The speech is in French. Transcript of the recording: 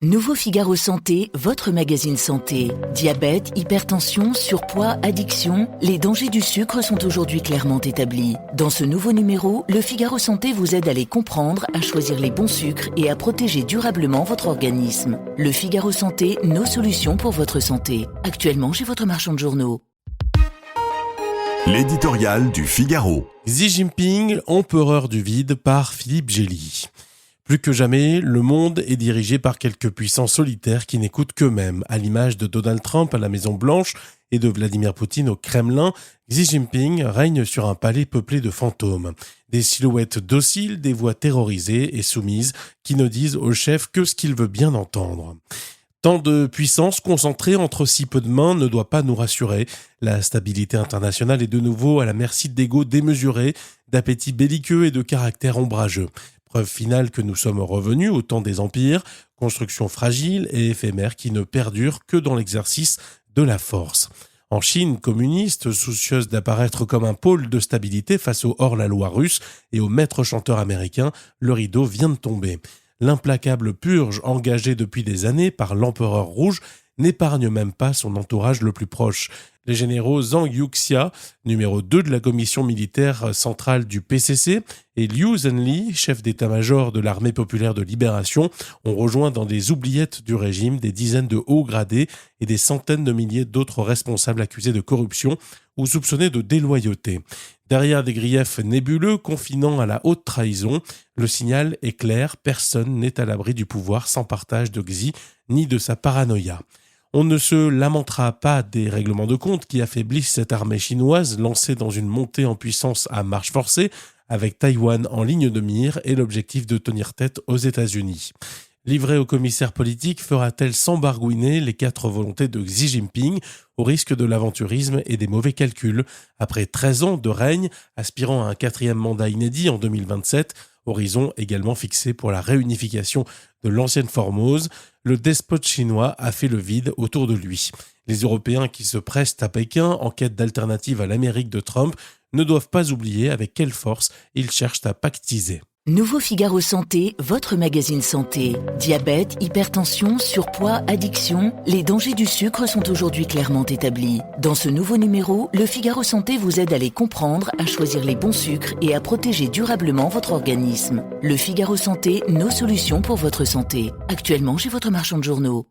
Nouveau Figaro Santé, votre magazine santé. Diabète, hypertension, surpoids, addiction, les dangers du sucre sont aujourd'hui clairement établis. Dans ce nouveau numéro, le Figaro Santé vous aide à les comprendre, à choisir les bons sucres et à protéger durablement votre organisme. Le Figaro Santé, nos solutions pour votre santé. Actuellement chez votre marchand de journaux. L'éditorial du Figaro. Xi Jinping, empereur du vide par Philippe Gély. Plus que jamais, le monde est dirigé par quelques puissants solitaires qui n'écoutent qu'eux-mêmes. À l'image de Donald Trump à la Maison-Blanche et de Vladimir Poutine au Kremlin, Xi Jinping règne sur un palais peuplé de fantômes. Des silhouettes dociles, des voix terrorisées et soumises qui ne disent au chef que ce qu'il veut bien entendre. Tant de puissance concentrée entre si peu de mains ne doit pas nous rassurer. La stabilité internationale est de nouveau à la merci d'égos démesurés, d'appétits belliqueux et de caractères ombrageux. Preuve finale que nous sommes revenus au temps des empires, construction fragile et éphémère qui ne perdure que dans l'exercice de la force. En Chine communiste, soucieuse d'apparaître comme un pôle de stabilité face au hors-la-loi russe et aux maîtres chanteurs américains, le rideau vient de tomber. L'implacable purge engagée depuis des années par l'empereur rouge n'épargne même pas son entourage le plus proche. Les généraux Zhang Yuxia, numéro 2 de la commission militaire centrale du PCC, et Liu Zhenli, chef d'état-major de l'armée populaire de libération, ont rejoint dans des oubliettes du régime des dizaines de hauts gradés et des centaines de milliers d'autres responsables accusés de corruption ou soupçonnés de déloyauté. Derrière des griefs nébuleux confinant à la haute trahison, le signal est clair, personne n'est à l'abri du pouvoir sans partage de Xi ni de sa paranoïa. On ne se lamentera pas des règlements de compte qui affaiblissent cette armée chinoise lancée dans une montée en puissance à marche forcée, avec Taïwan en ligne de mire et l'objectif de tenir tête aux États-Unis. Livrée au commissaire politique, fera-t-elle s'embargouiner les 4 volontés de Xi Jinping au risque de l'aventurisme et des mauvais calculs? Après 13 ans de règne, aspirant à un 4e mandat inédit en 2027, horizon également fixé pour la réunification de l'ancienne Formose, le despote chinois a fait le vide autour de lui. Les Européens qui se pressent à Pékin en quête d'alternative à l'Amérique de Trump ne doivent pas oublier avec quelle force ils cherchent à pactiser. Nouveau Figaro Santé, votre magazine santé. Diabète, hypertension, surpoids, addiction, les dangers du sucre sont aujourd'hui clairement établis. Dans ce nouveau numéro, le Figaro Santé vous aide à les comprendre, à choisir les bons sucres et à protéger durablement votre organisme. Le Figaro Santé, nos solutions pour votre santé. Actuellement chez votre marchand de journaux.